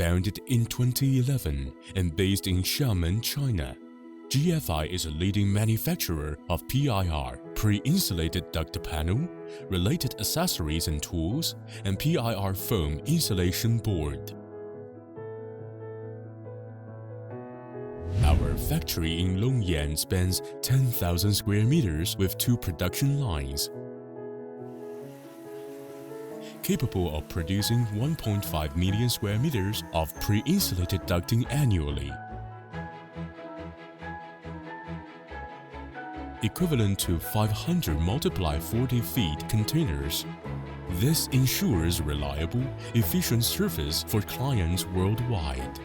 Founded in 2011 and based in Xiamen, China, GFI is a leading manufacturer of PIR Pre-insulated Duct Panel, related accessories and tools, and PIR Foam Insulation Board. Our factory in Longyan spans 10,000 square meters with 2 production lines, capable of producing 1.5 million square meters of pre-insulated ducting annually, equivalent to 500 multiplied 40 feet containers. This ensures reliable, efficient service for clients worldwide.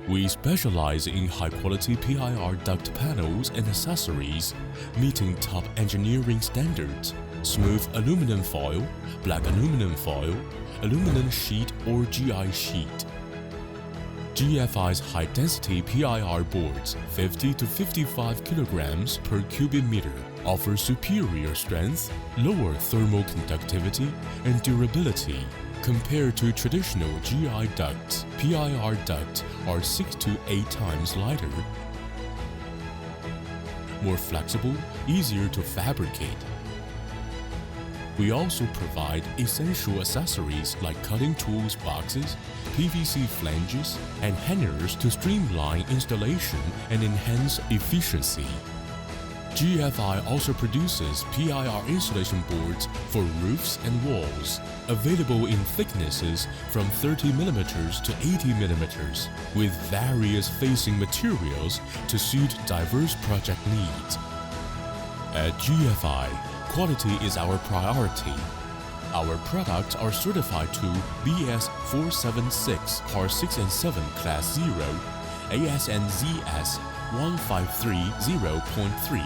We specialize in high-quality PIR duct panels and accessories, meeting top engineering standards: smooth aluminum foil, black aluminum foil, aluminum sheet or GI sheet. GFI's high-density PIR boards, 50 to 55 kilograms per cubic meter, offer superior strength, lower thermal conductivity, and durability. Compared to traditional GI ducts, PIR ducts are 6 to 8 times lighter, more flexible, easier to fabricate. We also provide essential accessories like cutting tools boxes, PVC flanges, and hangers to streamline installation and enhance efficiency. GFI also produces PIR insulation boards for roofs and walls, available in thicknesses from 30 mm to 80 mm, with various facing materials to suit diverse project needs. At GFI, quality is our priority. Our products are certified to BS 476 Part 6 and 7 Class 0, ASNZS 1530.3,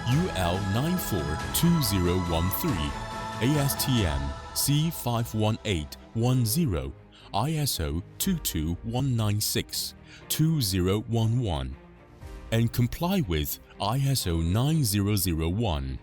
UL 942013, ASTM C51810, ISO 22196 2011, and comply with ISO 9001.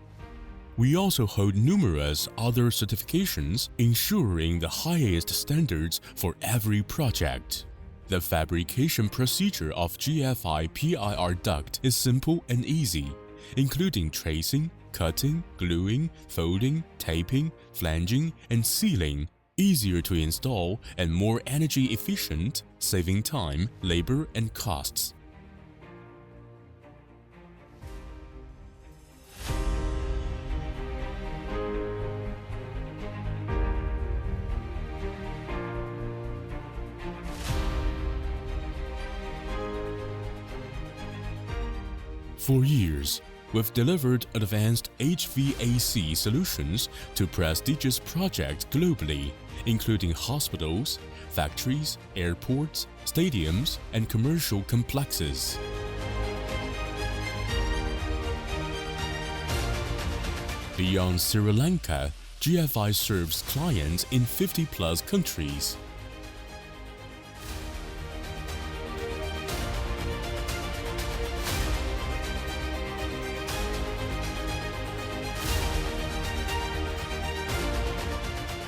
We also hold numerous other certifications, ensuring the highest standards for every project. The fabrication procedure of GFI PIR duct is simple and easy, including tracing, cutting, gluing, folding, taping, flanging, and sealing, easier to install and more energy efficient, saving time, labor, and costs. For years, we've delivered advanced HVAC solutions to prestigious projects globally, including hospitals, factories, airports, stadiums, and commercial complexes. Beyond Sri Lanka, GFI serves clients in 50+ countries.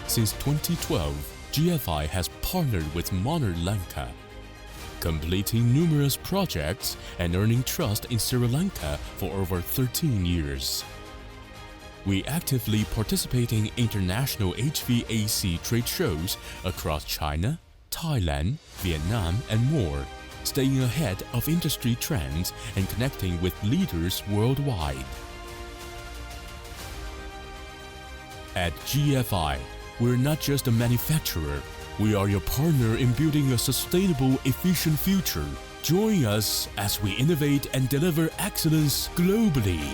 Since 2012, GFI has partnered with Monarch Lanka, completing numerous projects and earning trust in Sri Lanka for over 13 years. We actively participate in international HVAC trade shows across China, Thailand, Vietnam, and more, staying ahead of industry trends and connecting with leaders worldwide. At GFI, we're not just a manufacturer, we are your partner in building a sustainable, efficient future. Join us as we innovate and deliver excellence globally.